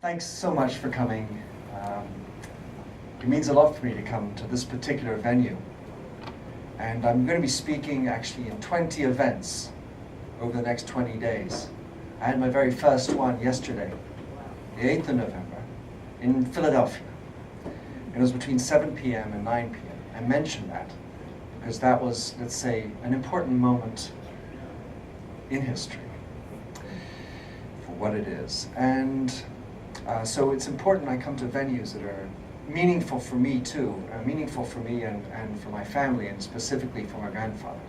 Thanks so much for coming. It means a lot for me to come to this particular venue. And I'm going to be speaking actually in 20 events over the next 20 days. I had my very first one yesterday, the 8th of November, in Philadelphia. It was between 7 p.m. and 9 p.m. I mentioned that because that was, let's say, an important moment in history for what it is. And so it's important I come to venues that are meaningful for me too, meaningful for me and for my family, and specifically for my grandfather.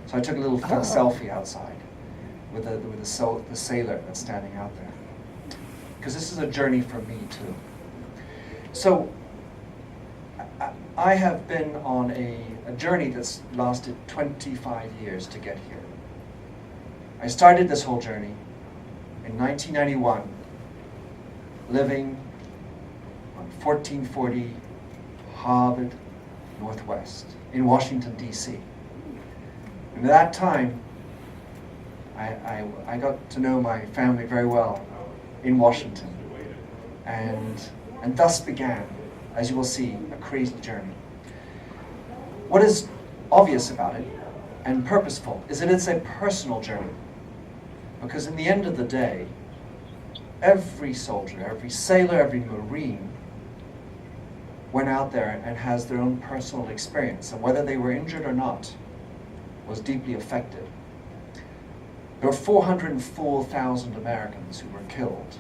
So I took a little selfie outside with the sailor that's standing out there, because this is a journey for me too. So I have been on a journey that's lasted 25 years to get here. I started this whole journey in 1991, living on 1440 Harvard Northwest in Washington, D.C. And at that time, I got to know my family very well in Washington. And thus began, as you will see, a crazy journey. What is obvious about it and purposeful is that it's a personal journey. Because in the end of the day, every soldier, every sailor, every Marine went out there and has their own personal experience, and whether they were injured or not, was deeply affected. There were 404,000 Americans who were killed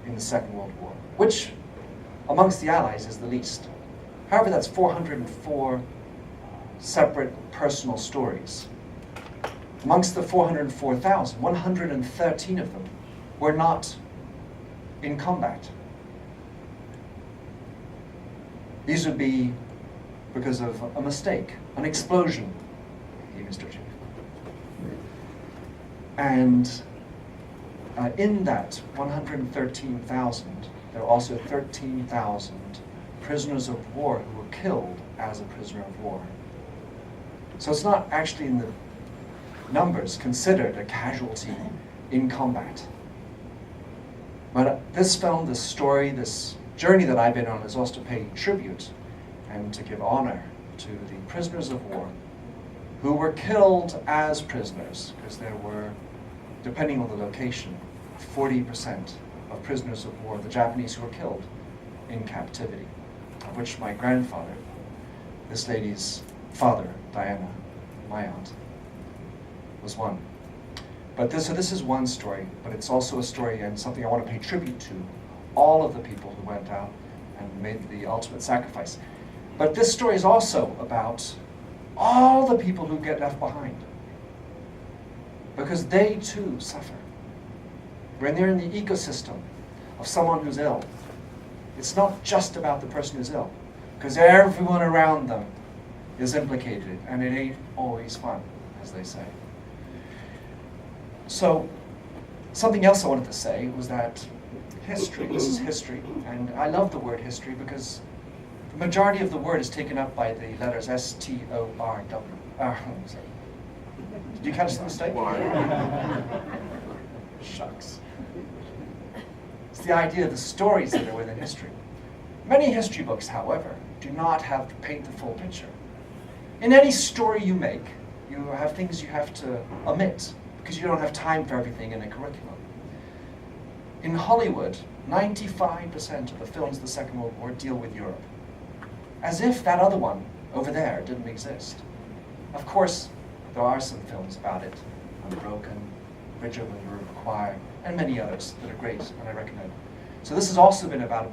in the Second World War, which amongst the Allies is the least. However, that's 404 separate personal stories. Amongst the 404,000, 113 of them were not in combat. These would be because of a mistake, an explosion, Mr. Chief. And in that 113,000, there are also 13,000 prisoners of war who were killed as a prisoner of war. So it's not actually in the numbers considered a casualty in combat. But this film, this story, this journey that I've been on is also to pay tribute and to give honor to the prisoners of war who were killed as prisoners, because there were, depending on the location, 40% of prisoners of war, the Japanese who were killed in captivity, of which my grandfather, this lady's father, Diana, my aunt, was one. But this is one story, but it's also a story and something I want to pay tribute to all of the people who went out and made the ultimate sacrifice. But this story is also about all the people who get left behind, because they too suffer. When they're in the ecosystem of someone who's ill, it's not just about the person who's ill, because everyone around them is implicated, and it ain't always fun, as they say. So, something else I wanted to say was that history, this is history, and I love the word history because the majority of the word is taken up by the letters S-T-O-R-W. Did you catch the mistake? Shucks. It's the idea of the stories that are within history. Many history books, however, do not have to paint the full picture. In any story you make, you have things you have to omit because you don't have time for everything in a curriculum. In Hollywood, 95% of the films of the Second World War deal with Europe, as if that other one over there didn't exist. Of course, there are some films about it, Unbroken, Bridge Over the River Kwai, and many others that are great and I recommend. So this has also been about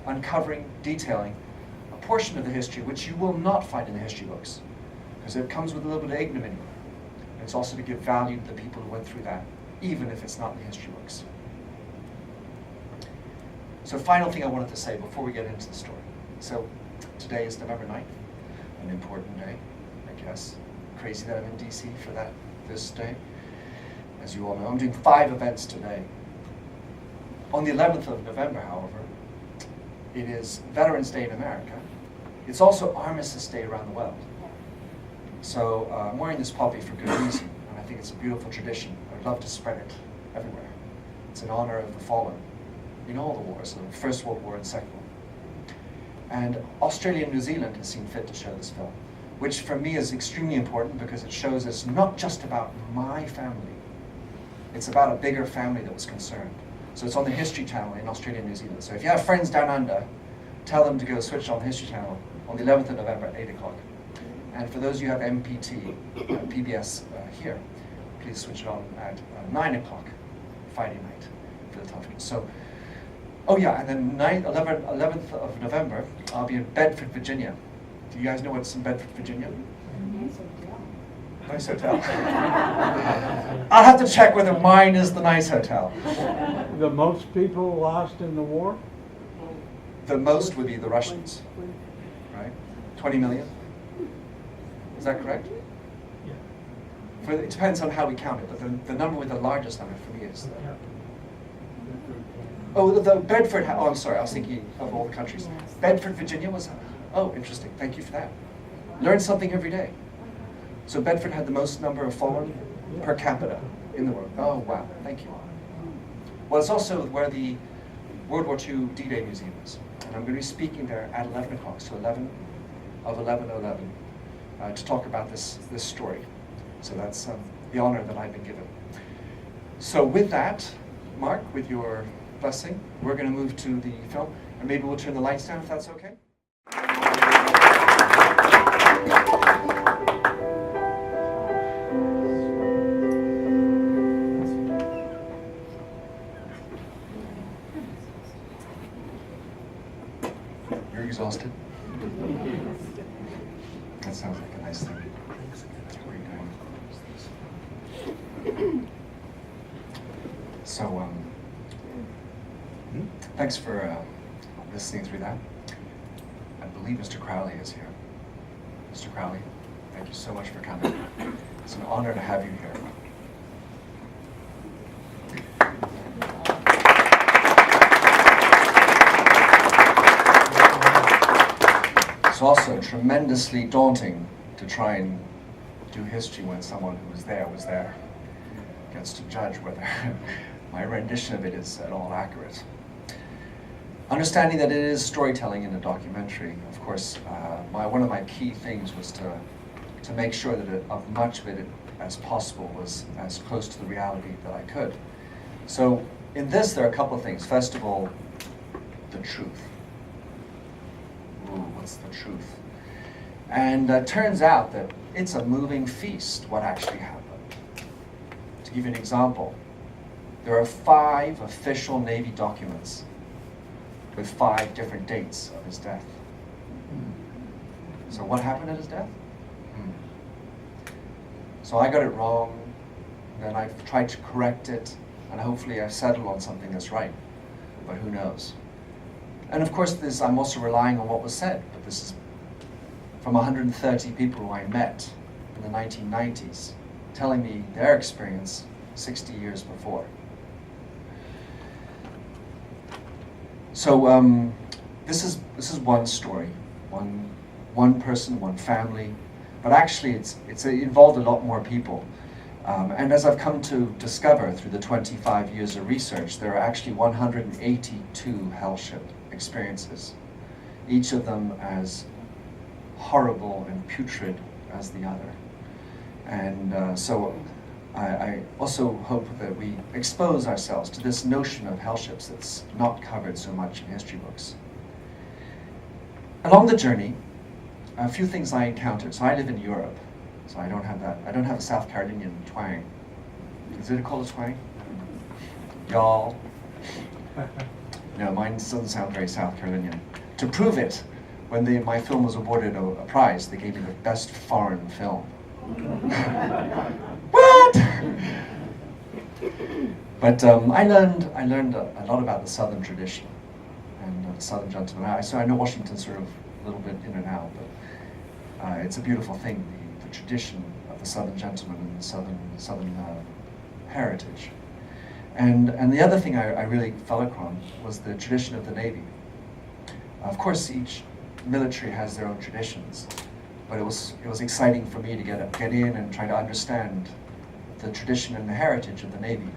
uncovering, detailing a portion of the history which you will not find in the history books, because it comes with a little bit of ignominy. And it's also to give value to the people who went through that, even if it's not in the history books. So final thing I wanted to say before we get into the story. So today is November 9th, an important day, I guess. Crazy that I'm in DC for this day. As you all know, I'm doing 5 events today. On the 11th of November, however, it is Veterans Day in America. It's also Armistice Day around the world. So I'm wearing this puppy for good reason, and I think it's a beautiful tradition. I'd love to spread it everywhere. It's in honor of the fallen in all the wars, the First World War and Second World War. And Australia and New Zealand has seen fit to show this film, which for me is extremely important because it shows it's not just about my family. It's about a bigger family that was concerned. So it's on the History Channel in Australia and New Zealand. So if you have friends down under, tell them to go switch on the History Channel on the 11th of November at 8 o'clock. And for those of you who have MPT, PBS here, please switch it on at 9 o'clock Friday night for the television. So, oh yeah, and then 11th of November, I'll be in Bedford, Virginia. Do you guys know what's in Bedford, Virginia? Nice hotel. I'll have to check whether mine is the nice hotel. The most people lost in the war? The most would be the Russians, right? 20 million? Is that correct? Yeah. It depends on how we count it, but the number with the largest number for me is the Bedford, I'm sorry, I was thinking of all the countries. Bedford, Virginia was, oh, interesting, thank you for that. Learn something every day. So Bedford had the most number of fallen per capita in the world. Oh, wow, thank you. Well, it's also where the World War II D-Day Museum is. And I'm going to be speaking there at 11 o'clock, so 11 of 11/11, to talk about this story. So that's the honor that I've been given. So with that, Mark, with your blessing, we're going to move to the film, and maybe we'll turn the lights down if that's okay. You're exhausted? That sounds like a nice thing. What are you doing? So, thanks for listening through that. I believe Mr. Crowley is here. Mr. Crowley, thank you so much for coming. It's an honor to have you here. It's also tremendously daunting to try and do history when someone who was there, gets to judge whether my rendition of it is at all accurate. Understanding that it is storytelling in a documentary, of course, one of my key things was to make sure that much of it as possible was as close to the reality that I could. So in this, there are a couple of things. First of all, the truth. Ooh, what's the truth? And it turns out that it's a moving feast, what actually happened. To give you an example, there are 5 official Navy documents with 5 different dates of his death. So what happened at his death? So I got it wrong, then I've tried to correct it, and hopefully I've settled on something that's right, but who knows? And of course I'm also relying on what was said, but this is from 130 people who I met in the 1990s, telling me their experience 60 years before. So this is one story, one person, one family, but actually it involved a lot more people. And as I've come to discover through the 25 years of research, there are actually 182 hellship experiences, each of them as horrible and putrid as the other. And so I also hope that we expose ourselves to this notion of hellships that's not covered so much in history books. Along the journey, a few things I encountered. So I live in Europe, so I don't have that. I don't have a South Carolinian twang. Is it called a twang? Y'all. No, mine doesn't sound very South Carolinian. To prove it, when my film was awarded a prize, they gave me the best foreign film. What? But I learned a lot about the Southern tradition and the Southern gentleman. So I know Washington sort of a little bit in and out, but it's a beautiful thing, the tradition of the Southern gentleman and the Southern heritage. And the other thing I really fell upon was the tradition of the Navy. Of course, each military has their own traditions, but it was exciting for me to get in and try to understand the tradition and the heritage of the Navy.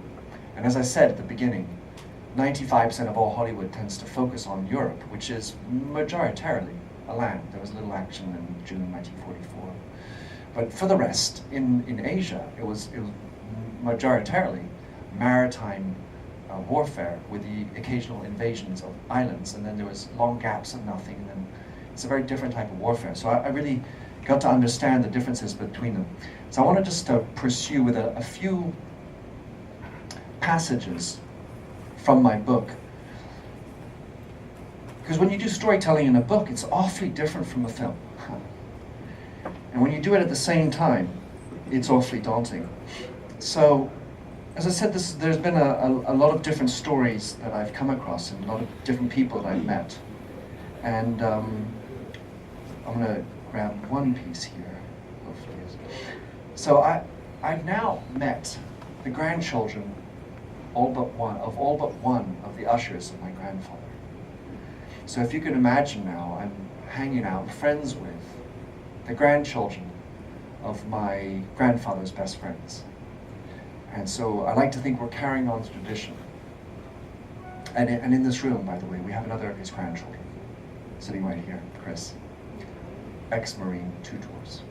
And as I said at the beginning, 95% of all Hollywood tends to focus on Europe, which is majoritarily a land. There was little action in June 1944. But for the rest, in Asia, it was majoritarily maritime warfare with the occasional invasions of islands, and then there was long gaps of nothing, and then it's a very different type of warfare. So I really got to understand the differences between them. So I want to just pursue with a few passages from my book. Because when you do storytelling in a book, it's awfully different from a film. And when you do it at the same time, it's awfully daunting. So, as I said, there's been a lot of different stories that I've come across and a lot of different people that I've met. And I'm going to grab one piece here. Hopefully. So I've now met the grandchildren all but one of the ushers of my grandfather. So if you can imagine now, I'm hanging out, friends with the grandchildren of my grandfather's best friends. And so I like to think we're carrying on the tradition. And in this room, by the way, we have another of his grandchildren sitting right here, Chris, ex-Marine, 2 tours.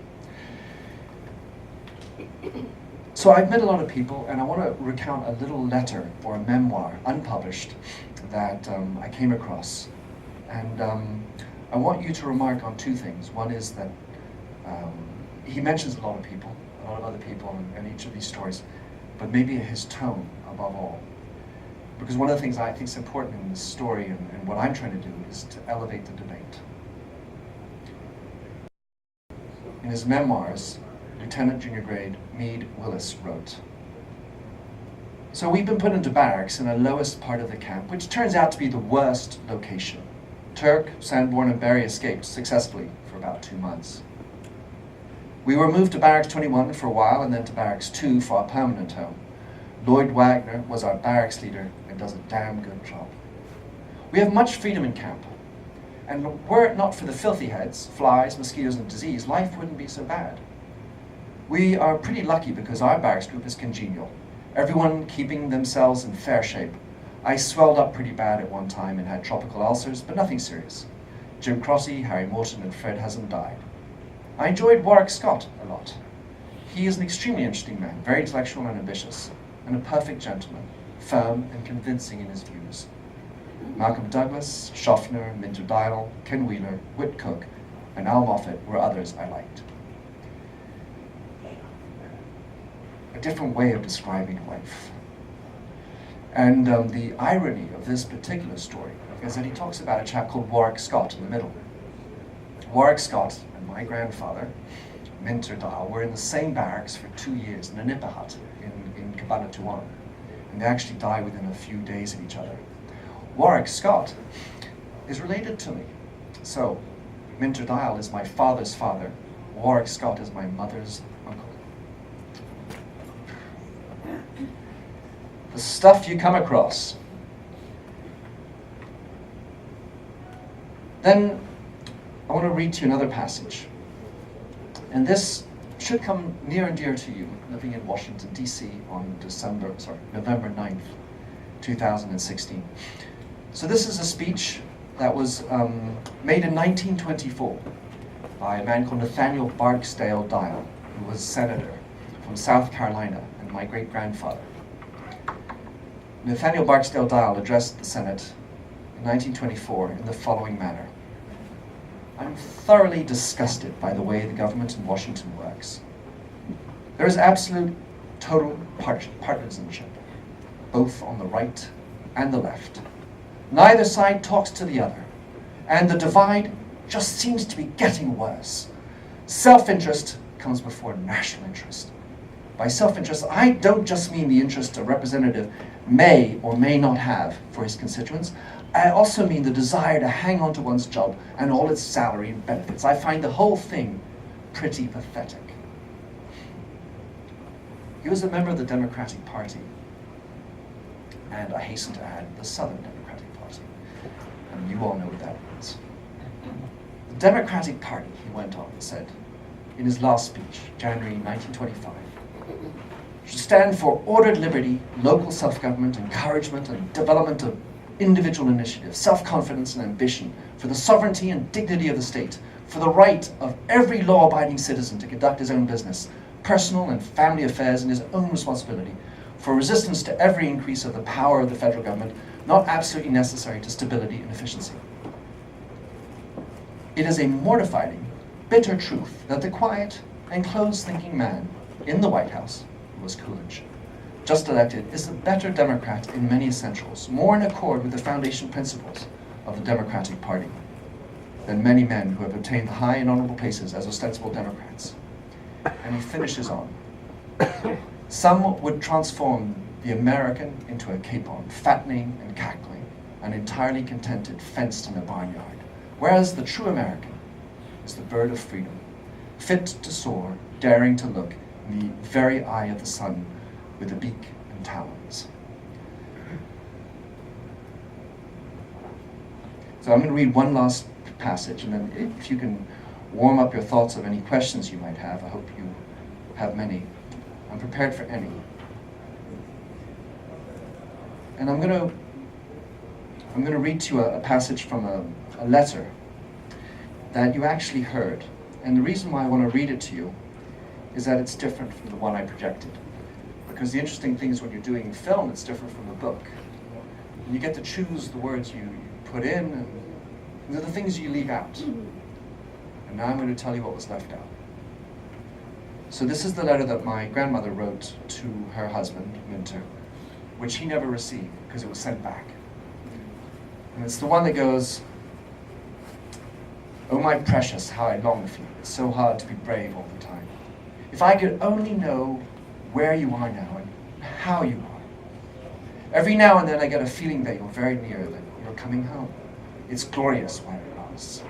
So I've met a lot of people, and I want to recount a little letter or a memoir, unpublished, that I came across. And I want you to remark on 2 things. One is that he mentions a lot of people, a lot of other people in each of these stories, but maybe his tone above all. Because one of the things I think is important in this story and what I'm trying to do is to elevate the debate. In his memoirs, Lieutenant Junior Grade Meade Willis wrote, "So we've been put into barracks in the lowest part of the camp, which turns out to be the worst location. Turk, Sanborn, and Barry escaped successfully for about 2 months. We were moved to Barracks 21 for a while and then to Barracks 2 for our permanent home. Lloyd Wagner was our barracks leader and does a damn good job. We have much freedom in camp, and were it not for the filthy heads, flies, mosquitoes, and disease, life wouldn't be so bad. We are pretty lucky because our barracks group is congenial, everyone keeping themselves in fair shape. I swelled up pretty bad at one time and had tropical ulcers, but nothing serious. Jim Crossy, Harry Morton, and Fred Haslam died. I enjoyed Warwick Scott a lot. He is an extremely interesting man, very intellectual and ambitious, and a perfect gentleman, firm and convincing in his views. Malcolm Douglas, Schaffner, Minter Dial, Ken Wheeler, Whit Cook, and Al Moffat were others I liked." A different way of describing life. And the irony of this particular story is that he talks about a chap called Warwick Scott in the middle. Warwick Scott and my grandfather, Minter Dial, were in the same barracks for 2 years in a Nipa hut in Cabanatuan. And they actually died within a few days of each other. Warwick Scott is related to me. So, Minter Dial is my father's father. Warwick Scott is my mother's uncle. The stuff you come across. Then I want to read to you another passage. And this should come near and dear to you, living in Washington, D.C. on November 9th, 2016. So this is a speech that was made in 1924 by a man called Nathaniel Barksdale Dial, who was senator from South Carolina and my great-grandfather. Nathaniel Barksdale Dial addressed the Senate in 1924 in the following manner. "I'm thoroughly disgusted by the way the government in Washington works. There is absolute, total partisanship, both on the right and the left. Neither side talks to the other, and the divide just seems to be getting worse. Self-interest comes before national interest. By self-interest, I don't just mean the interest a representative may or may not have for his constituents. I also mean the desire to hang on to one's job and all its salary and benefits. I find the whole thing pretty pathetic." He was a member of the Democratic Party, and I hasten to add, the Southern Democratic Party. And you all know what that means. The Democratic Party, he went on and said in his last speech, January 1925, should stand for ordered liberty, local self-government, encouragement and development of individual initiative, self-confidence and ambition, for the sovereignty and dignity of the state, for the right of every law-abiding citizen to conduct his own business, personal and family affairs in his own responsibility, for resistance to every increase of the power of the federal government, not absolutely necessary to stability and efficiency. It is a mortifying, bitter truth that the quiet and close-thinking man in the White House, who was Coolidge, just elected, is a better Democrat in many essentials, more in accord with the foundation principles of the Democratic Party than many men who have obtained high and honorable places as ostensible Democrats. And he finishes on. Some would transform the American into a capon, fattening and cackling, and entirely contented, fenced in a barnyard, whereas the true American is the bird of freedom, fit to soar, daring to look in the very eye of the sun with a beak and talons. So I'm going to read one last passage, and then if you can warm up your thoughts of any questions you might have. I hope you have many. I'm prepared for any. And I'm going to read to you a passage from a letter that you actually heard. And the reason why I want to read it to you is that it's different from the one I projected. Because the interesting thing is when you're doing film, it's different from the book. And you get to choose the words you put in, and they're the things you leave out. And now I'm going to tell you what was left out. So this is the letter that my grandmother wrote to her husband, Minter, which he never received because it was sent back. And it's the one that goes, "Oh my precious, how I long for you. It's so hard to be brave all the time. If I could only know where you are now and how you are. Every now and then I get a feeling that you're very near, that you're coming home. It's glorious when it lasts.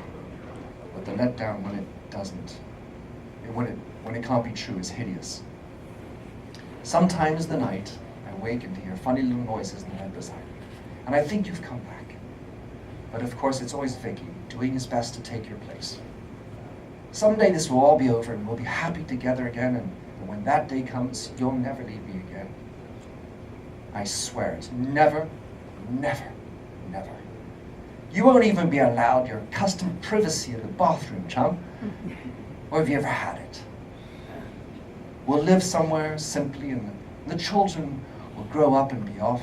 But the letdown when it doesn't, when it can't be true, is hideous. Sometimes in the night, I waken to hear funny little noises in the bed beside me, and I think you've come back. But of course, it's always Vicky, doing his best to take your place. Someday this will all be over, and we'll be happy together again, and when that day comes, you'll never leave me again. I swear it. Never, never, never. You won't even be allowed your accustomed privacy in the bathroom, chum. Or have you ever had it? We'll live somewhere simply, and the children will grow up and be off.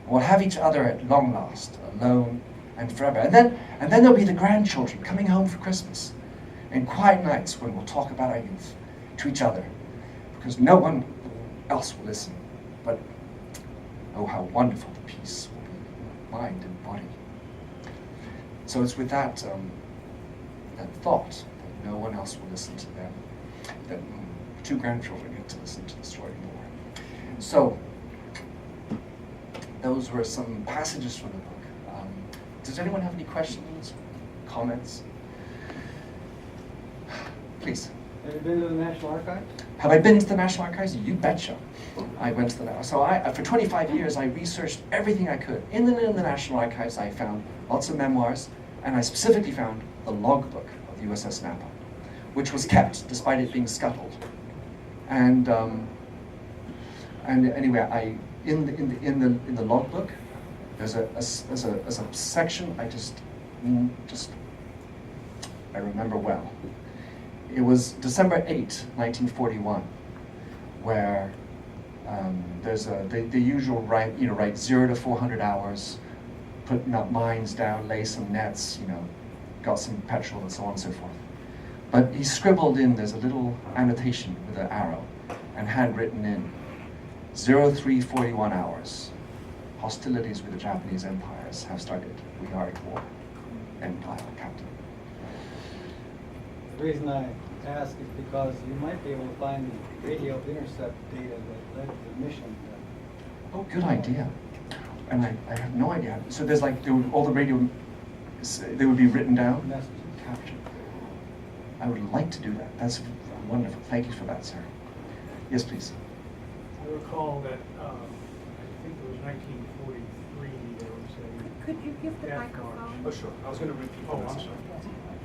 We'll have each other at long last, alone and forever. And then there'll be the grandchildren coming home for Christmas, and quiet nights when we'll talk about our youth to each other, because no one else will listen. But oh, how wonderful the peace will be, mind and body." So it's with that thought that no one else will listen to them, that two grandchildren get to listen to the story more. So those were some passages from the book. Does anyone have any questions, comments? Please. Have you been to the National Archives? Have I been to the National Archives? You betcha. I went to the so for 25 years I researched everything I could. In the National Archives I found lots of memoirs, and I specifically found the logbook of the USS Napa, which was kept despite it being scuttled. And anyway, in the logbook, there's a section I I remember well. It was December 8, 1941, where there's the usual write 0 to 400 hours, putting up mines down, lay some nets, got some petrol and so on and so forth. But he scribbled in, there's a little annotation with an arrow, and handwritten in, 0341 hours. Hostilities with the Japanese empires have started. We are at war. Empire, Captain. The reason I ask is because you might be able to find the radio intercept data that led to the mission. Oh, good idea. And I have no idea. So there's all the radio, they would be written down? Messages. Captured. I would like to do that. That's wonderful. Thank you for that, sir. Yes, please. I recall that, I think it was 1943, there was a... Could you give the death microphone? march. Oh, sure. I was going to repeat Oh, that. I'm sorry.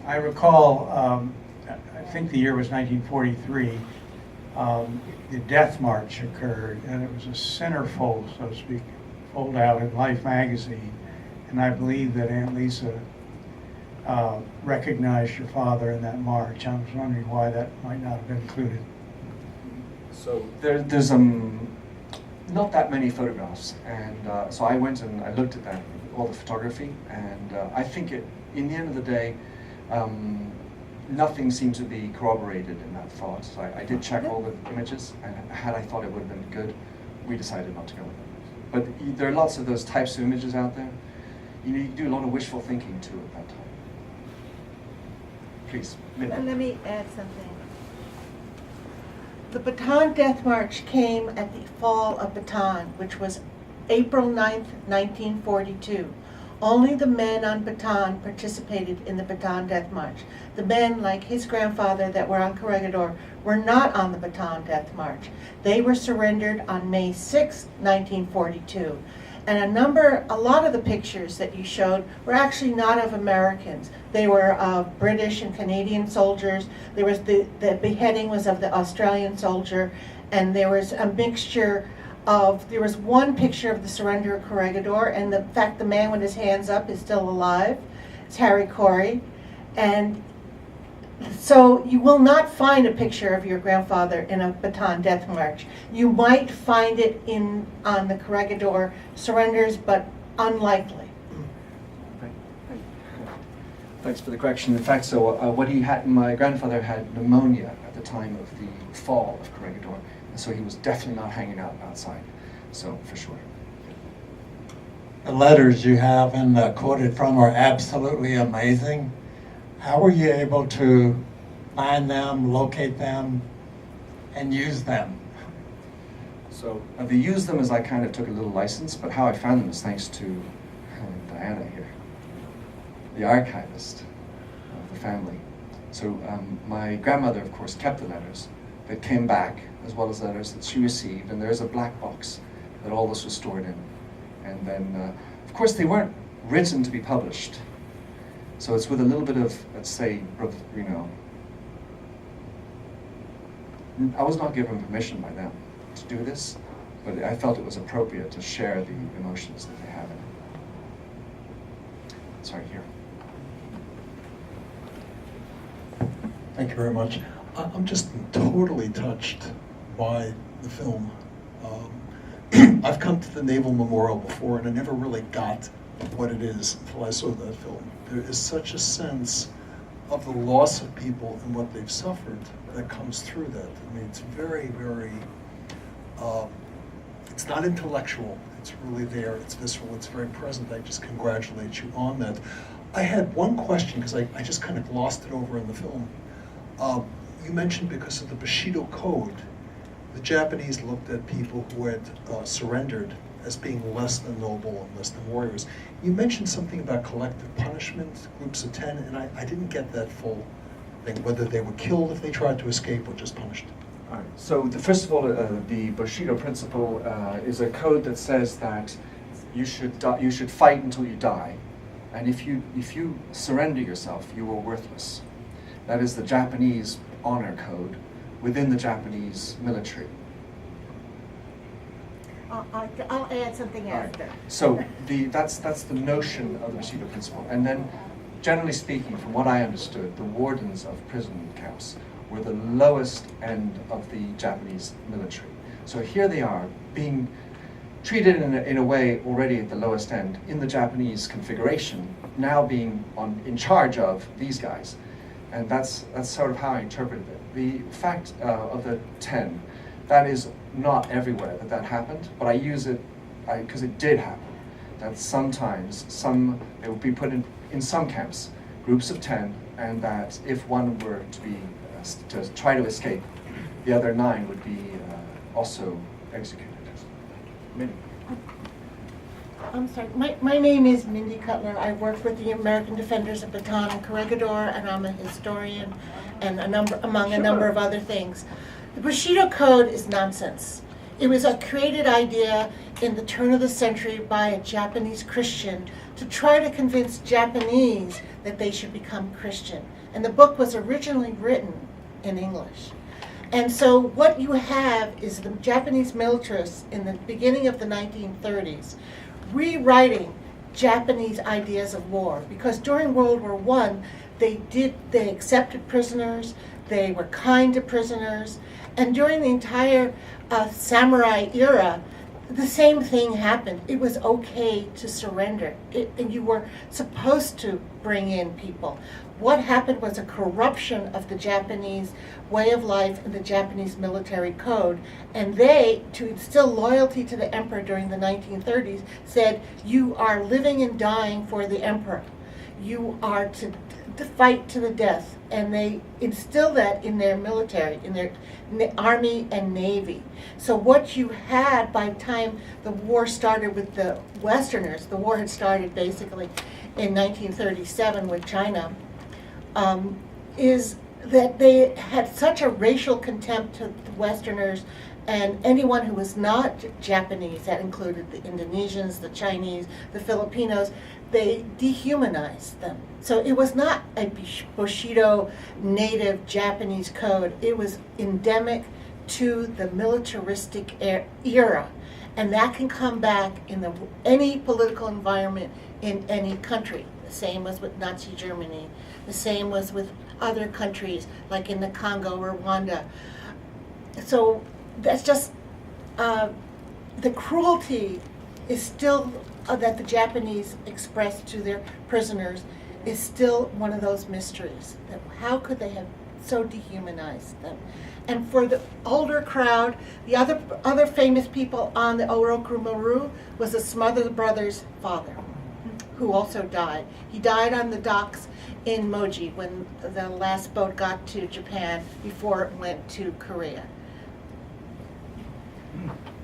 I recall, I think the year was 1943, the death march occurred, and it was a centerfold, so to speak, fold out in Life magazine. And I believe that Aunt Lisa recognized your father in that march. I was wondering why that might not have been included. So there's not that many photographs, and so I went and I looked at that, all the photography, and I think in the end of the day, nothing seemed to be corroborated in that thought. So I did check all the images, and had I thought it would have been good, we decided not to go with it. But there are lots of those types of images out there. You do a lot of wishful thinking too at that time. Please, Mindy. Let me add something. The Bataan Death March came at the fall of Bataan, which was April 9th, 1942. Only the men on Bataan participated in the Bataan Death March. The men, like his grandfather that were on Corregidor, were not on the Bataan Death March. They were surrendered on May 6th, 1942. And a lot of the pictures that you showed were actually not of Americans. They were of British and Canadian soldiers. There was the beheading was of the Australian soldier, and there was a mixture of, there was one picture of the surrender of Corregidor, and the fact the man with his hands up is still alive. It's Harry Corey. And so you will not find a picture of your grandfather in a Bataan Death March. You might find it on the Corregidor surrenders, but unlikely. Thanks for the correction. In fact, so my grandfather had pneumonia at the time of the fall of Corregidor, and so he was definitely not hanging out outside. So for sure. The letters you have and quoted from are absolutely amazing. How were you able to find them, locate them, and use them? So the use them as I kind of took a little license, but how I found them is thanks to Diana here, the archivist of the family. So my grandmother, of course, kept the letters that came back, as well as letters that she received, and there's a black box that all this was stored in. And then, of course, they weren't written to be published. So it's with a little bit of, let's say, you know, I was not given permission by them to do this, but I felt it was appropriate to share the emotions that they have in it. Sorry, here. Thank you very much. I'm just totally touched by the film. I've come to the Naval Memorial before, and I never really got what it is until I saw that film. There is such a sense of the loss of people and what they've suffered that comes through that. I mean, it's very, very, it's not intellectual, it's really there, it's visceral, it's very present. I just congratulate you on that. I had one question, because I just kind of glossed it over in the film. You mentioned because of the Bushido Code, the Japanese looked at people who had surrendered as being less than noble and less than warriors. You mentioned something about collective punishment, groups of 10, and I didn't get that full thing, whether they were killed if they tried to escape or just punished. All right. So first of all, the Bushido principle is a code that says that you should fight until you die, and if you surrender yourself, you are worthless. That is the Japanese honor code within the Japanese military. I'll add something after. So that's the notion of the Bushido principle. And then, generally speaking, from what I understood, the wardens of prison camps were the lowest end of the Japanese military. So here they are, being treated in a way already at the lowest end in the Japanese configuration, now being in charge of these guys. And that's sort of how I interpreted it. The fact of the 10, that is not everywhere that happened, but I use it because it did happen. That sometimes they would be put in some camps, groups of 10, and that if one were to try to escape, the other 9 would be also executed. Mindy. I'm sorry, my name is Mindy Cutler. I work with the American Defenders of Bataan and Corregidor, and I'm a historian and among a number of other things. The Bushido Code is nonsense. It was a created idea in the turn of the century by a Japanese Christian to try to convince Japanese that they should become Christian. And the book was originally written in English. And so what you have is the Japanese militarists in the beginning of the 1930s rewriting Japanese ideas of war, because during World War I, they accepted prisoners, they were kind to prisoners, and during the entire samurai era, the same thing happened. It was okay to surrender, and you were supposed to bring in people. What happened was a corruption of the Japanese way of life and the Japanese military code, and they, to instill loyalty to the emperor during the 1930s, said, you are living and dying for the emperor. You are to fight to the death, and they instill that in their military, in their army and navy. So what you had by the time the war started with the Westerners, the war had started basically in 1937 with China, is that they had such a racial contempt to the Westerners and anyone who was not Japanese. That included the Indonesians, the Chinese, the Filipinos. They dehumanized them. So it was not a Bushido native Japanese code. It was endemic to the militaristic era. And that can come back in any political environment in any country. The same was with Nazi Germany. The same was with other countries, like in the Congo, Rwanda. So that's just, the cruelty is still, that the Japanese expressed to their prisoners, is still one of those mysteries. That how could they have so dehumanized them? And for the older crowd, the other famous people on the Oroku was the Smothers Brothers' father, who also died. He died on the docks in Moji when the last boat got to Japan before it went to Korea.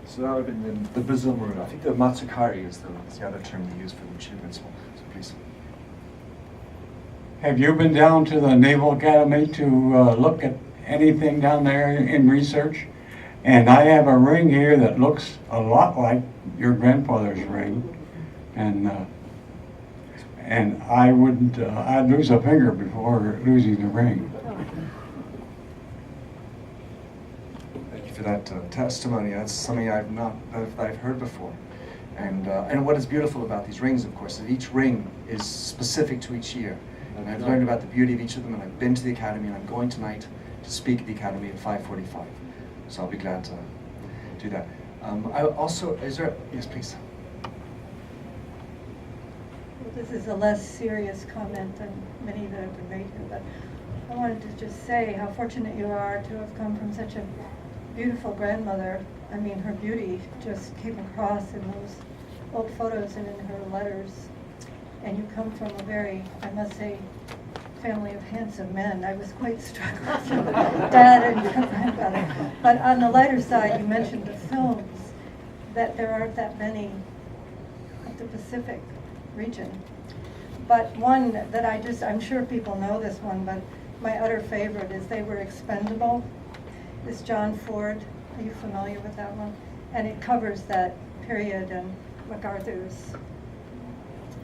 So that would have been the Brazil Maroon. I think the Matsukari is the other term they use for the Chief Principal. So please. Have you been down to the Naval Academy to look at anything down there in research? And I have a ring here that looks a lot like your grandfather's ring, and I wouldn't, I'd lose a finger before losing the ring. Thank you for that testimony. That's something I've heard before. And what is beautiful about these rings, of course, is that each ring is specific to each year. And I've learned about the beauty of each of them, and I've been to the Academy, and I'm going tonight to speak at the Academy at 5:45. So I'll be glad to do that. I also, yes, please. Well, this is a less serious comment than many that have been made here, but I wanted to just say how fortunate you are to have come from such a beautiful grandmother. I mean, her beauty just came across in those old photos and in her letters. And you come from a very, I must say, family of handsome men. I was quite struck with your dad and your grandfather. But on the lighter side, you mentioned the films, that there aren't that many of the Pacific region. But one that I'm sure people know this one, but my utter favorite is They Were Expendable. It's John Ford. Are you familiar with that one? And it covers that period and MacArthur's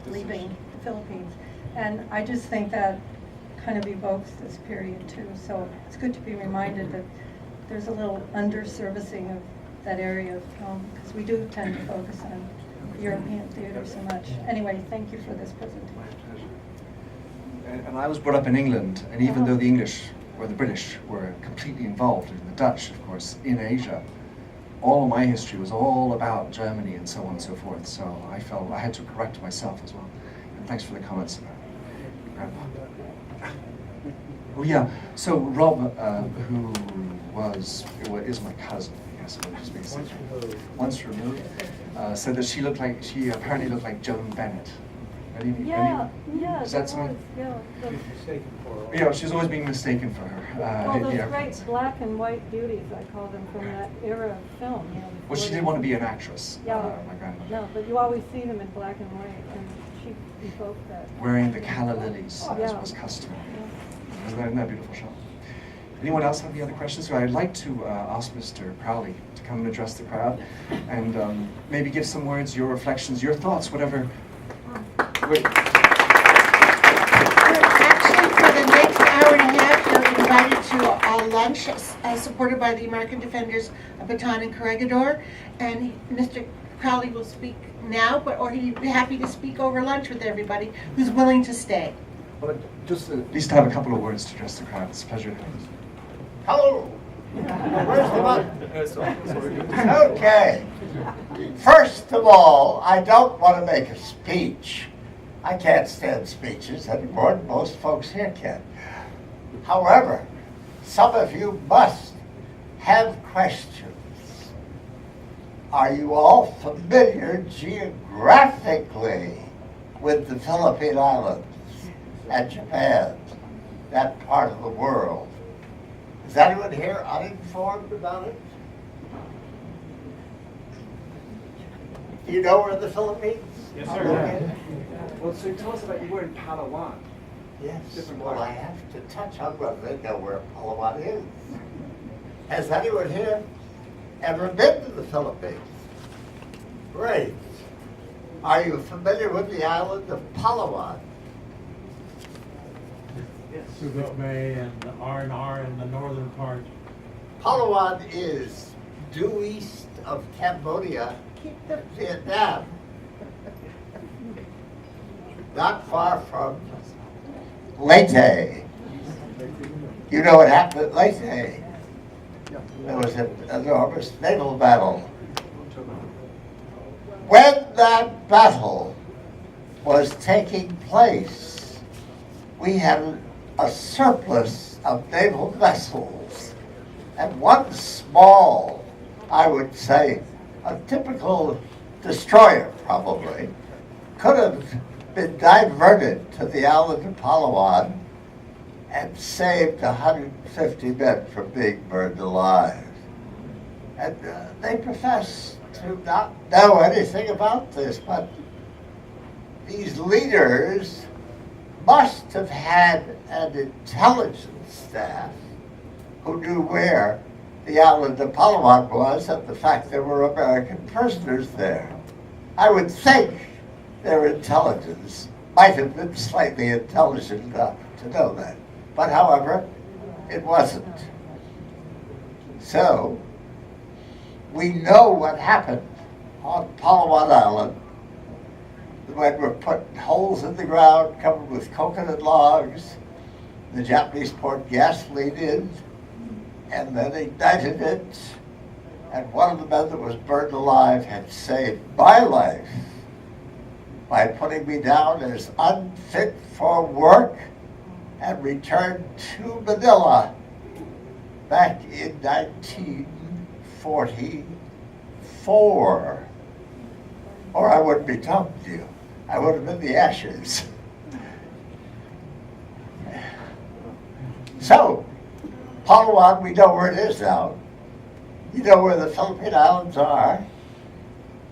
leaving the Philippines. And I just think that kind of evokes this period too. So it's good to be reminded that there's a little under-servicing of that area of film, because we do tend to focus on European theater so much. Anyway, thank you for this presentation. And I was brought up in England, and even though the English or the British were completely involved, and the Dutch, of course, in Asia, all of my history was all about Germany and so on and so forth. So I felt I had to correct myself as well. And thanks for the comments about Grandpa. Oh yeah, so Rob, who is my cousin, yes, once removed, said that she apparently looked like Joan Bennett. Yeah, is that something? Yeah. Mistaken for. Yeah, she's always being mistaken for her. Well, those the great black and white beauties, I call them, from that era of film. You know, well, she did want to be an actress, Yeah. my grandmother. No, but you always see them in black and white, and she evoked that. Wearing the calla lilies, as Yeah. was customary. Yeah. Isn't that a beautiful shot? Anyone else have any other questions? So I'd like to ask Mr. Crowley to come and address the crowd and maybe give some words, your reflections, your thoughts, whatever. Wait. Actually, for the next hour and a half, you're invited to all lunch supported by the American Defenders of Bataan and Corregidor. And Mr. Crowley will speak now, or he'd be happy to speak over lunch with everybody who's willing to stay. But just at least to have a couple of words to address the crowd. It's a pleasure to have you. Hello. Where's the button? Okay. First of all, I don't want to make a speech. I can't stand speeches anymore, and most folks here can. However, some of you must have questions. Are you all familiar geographically with the Philippine Islands and Japan, that part of the world? Is anyone here uninformed about it? Do you know where the Philippines? Yes, are sir. located? Well, so tell us about, you were in Palawan. Yes, Different well, part. I have to touch on whether they know where Palawan is. Has anyone here ever been to the Philippines? Great. Are you familiar with the island of Palawan? Subic Bay and the R&R in the northern part. Palawan is due east of Cambodia, Keep the Vietnam. Not far from Leyte. You know what happened at Leyte? There was an enormous naval battle. When that battle was taking place, we had a surplus of naval vessels, and one small, I would say, a typical destroyer probably, could have been diverted to the island of Palawan and saved 150 men from being burned alive. And they profess to not know anything about this, but these leaders must have had an intelligence staff who knew where the island of Palawan was and the fact there were American prisoners there. I would think their intelligence might have been slightly intelligent enough to know that. But however, it wasn't. So, we know what happened on Palawan Island when we're putting holes in the ground covered with coconut logs. The Japanese poured gasoline in and then ignited it. And one of the men that was burned alive had saved my life by putting me down as unfit for work and returned to Manila back in 1944. Or I wouldn't be talking to you. I would have been the ashes. So, Palawan, we know where it is now. You know where the Philippine Islands are.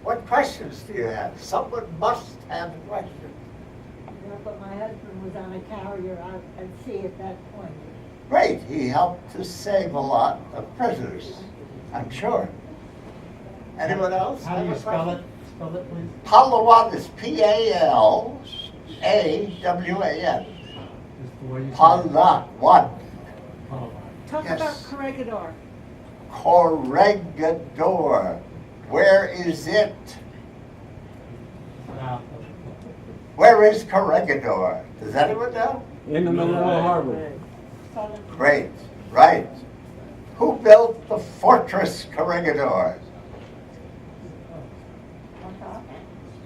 What questions do you have? Someone must have a question. Yeah, but my husband was on a carrier out at sea at that point. Great, he helped to save a lot of prisoners, I'm sure. Anyone else? How do have you a spell question? it? Spell it, please. Palawan is P-A-L-A-W-A-N. Just the way you say it. Palawan. Palawan. talk Yes. about Corregidor. Corregidor. Where is it? South. Where is Corregidor? Does anyone know? In the middle of the harbor. Great, right. Who built the fortress Corregidor?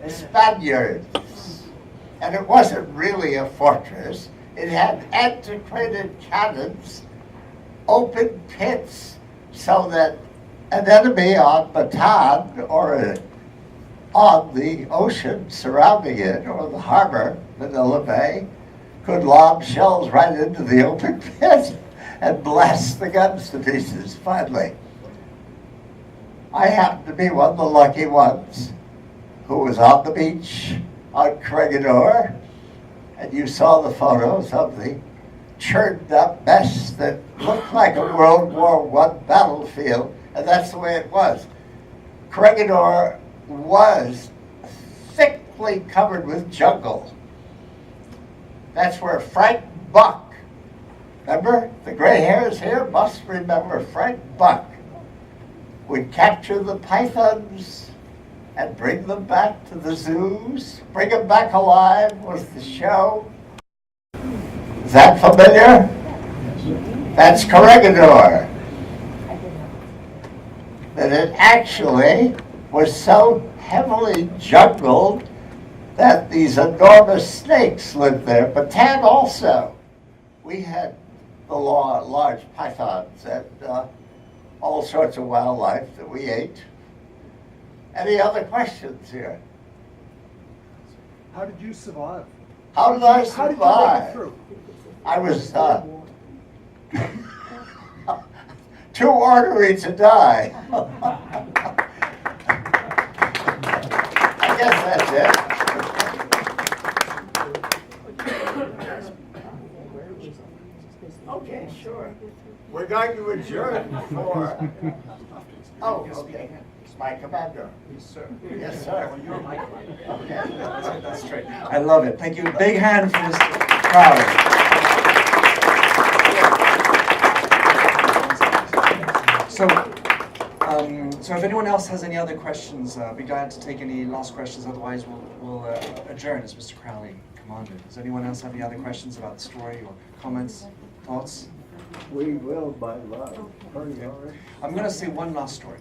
The Spaniards. And it wasn't really a fortress. It had antiquated cannons, open pits, so that an enemy on Bataan or on the ocean surrounding it or the harbor, Manila Bay, could lob shells right into the open pit and blast the guns to pieces, finally. I happened to be one of the lucky ones who was on the beach on Corregidor, and you saw the photos of the churned up mess that looked like a World War I battlefield, and that's the way it was. Corregidor was thickly covered with jungle. That's where Frank Buck Remember, the gray hairs here must remember Frank Buck would capture the pythons and bring them back to the zoos. Bring them back alive was the show. Is that familiar? That's Corregidor. That it actually was so heavily jungled that these enormous snakes lived there. Bataan also. We had the large pythons and all sorts of wildlife that we ate. Any other questions here? How did you survive? How did I How did you make it survive? through? I was too ornery to die. I guess that's it. Okay, sure. We're going to adjourn for. Oh, okay. It's my commander. Yes, sir. Yes, sir. Okay. That's straight. I love it. Thank you. Big hand for Mr. Crowley. So if anyone else has any other questions, be glad to take any last questions. Otherwise, we'll adjourn as Mr. Crowley commanded. Does anyone else have any other questions about the story or comments, thoughts? We will by love. I'm going to say one last story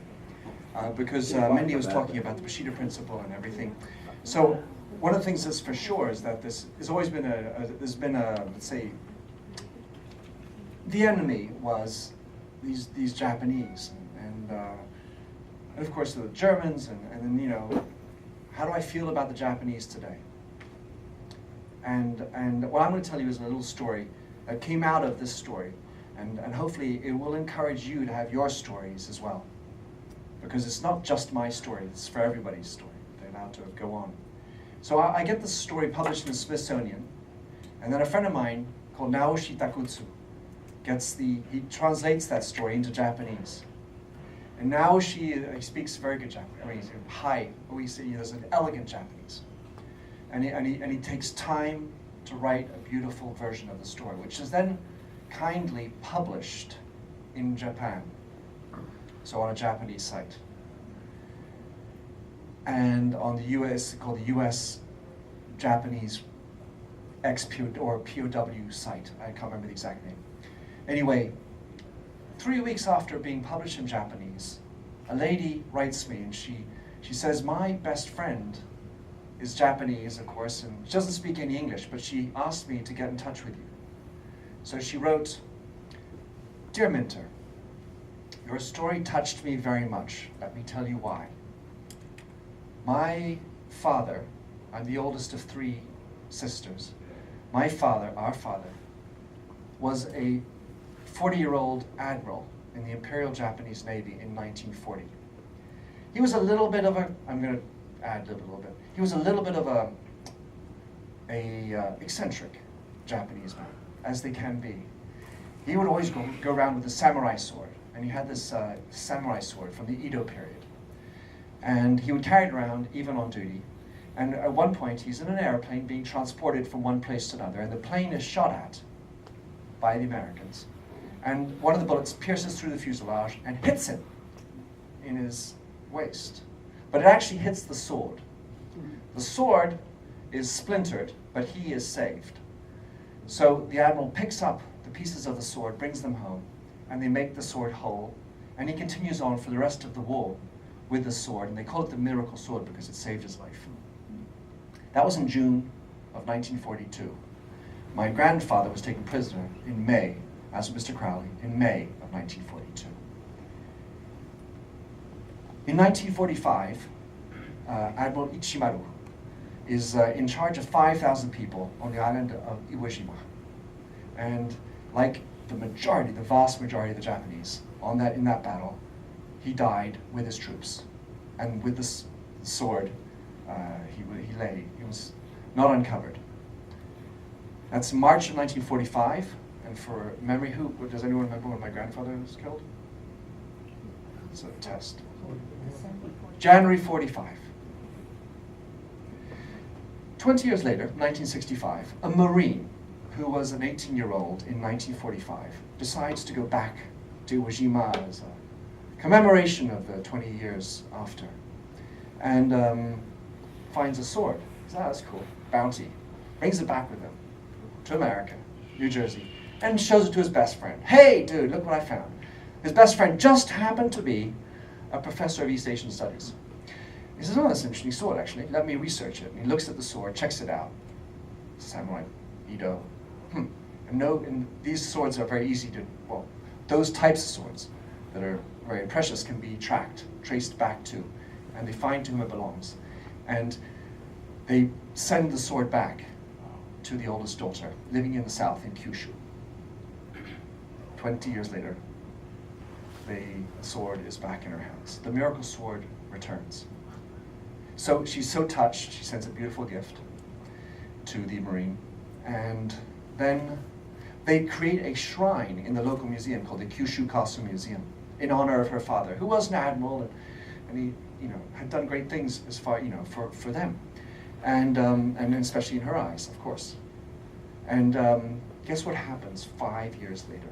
because Mindy was talking about the Bushido principle and everything. So one of the things that's for sure is that this has always been let's say, the enemy was these Japanese and of course the Germans and then, you know, how do I feel about the Japanese today? And what I'm going to tell you is a little story that came out of this story, and hopefully it will encourage you to have your stories as well, because it's not just my story, it's for everybody's story. They're allowed to go on. So I get this story published in the Smithsonian, and then a friend of mine called Naoshi Takutsu he translates that story into Japanese. And Naoshi, he speaks very good Japanese. I mean, he's high, he has an elegant Japanese. And he takes time to write a beautiful version of the story, which is then kindly published in Japan, so on a Japanese site. And on the US, called the US Japanese XPO or POW site. I can't remember the exact name. Anyway, 3 weeks after being published in Japanese, a lady writes me and she says, my best friend is Japanese, of course, and she doesn't speak any English, but she asked me to get in touch with you. So she wrote, Dear Minter, your story touched me very much. Let me tell you why. My father, I'm the oldest of 3 sisters. My father, our father, was a 40-year-old admiral in the Imperial Japanese Navy in 1940. He was a little bit of a, I'm going to add a little bit, he was a little bit of a eccentric Japanese man, as they can be. He would always go around with a samurai sword, and he had this samurai sword from the Edo period. And he would carry it around even on duty. And at one point, he's in an airplane being transported from one place to another, and the plane is shot at by the Americans. And one of the bullets pierces through the fuselage and hits him in his waist. But it actually hits the sword. The sword is splintered, but he is saved. So the admiral picks up the pieces of the sword, brings them home, and they make the sword whole. And he continues on for the rest of the war with the sword, and they call it the miracle sword because it saved his life. That was in June of 1942. My grandfather was taken prisoner in May, as was Mr. Crowley, in May of 1942. In 1945, Admiral Ichimaru is in charge of 5,000 people on the island of Iwo Jima. And like the vast majority of the Japanese in that battle, he died with his troops. And with this sword, he was not uncovered. That's March of 1945, and for memory, does anyone remember when my grandfather was killed? It's a test. January 45. 20 years later, 1965, a Marine who was an 18-year-old in 1945, decides to go back to Iwo Jima as a commemoration of the 20 years after, and finds a sword. He says, that's cool, bounty. Brings it back with him to America, New Jersey, and shows it to his best friend. Hey, dude, look what I found. His best friend just happened to be a professor of East Asian Studies. He says, oh, that's an interesting sword, actually. Let me research it. And he looks at the sword, checks it out. Samurai, Edo. And these swords are very easy to, well, those types of swords that are very precious can be tracked, traced back to, and they find to whom it belongs. And they send the sword back to the oldest daughter, living in the south in Kyushu. 20 years later, the sword is back in her hands. The miracle sword returns. So she's so touched, she sends a beautiful gift to the Marine, and then they create a shrine in the local museum called the Kyushu Kasu Museum in honor of her father, who was an admiral, and he, had done great things as far, for them, and especially in her eyes, of course. And guess what happens 5 years later?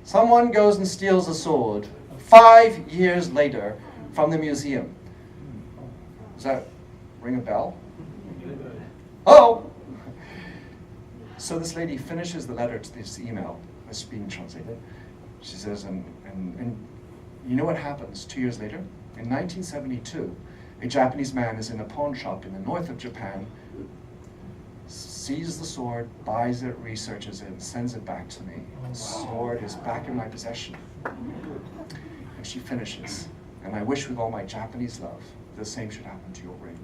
Someone goes and steals a sword 5 years later from the museum. Does that ring a bell? Oh! So this lady finishes the letter to this email that's being translated. She says, and you know what happens 2 years later? In 1972, a Japanese man is in a pawn shop in the north of Japan, sees the sword, buys it, researches it, and sends it back to me. The sword is back in my possession. And she finishes, and I wish with all my Japanese love the same should happen to your ring.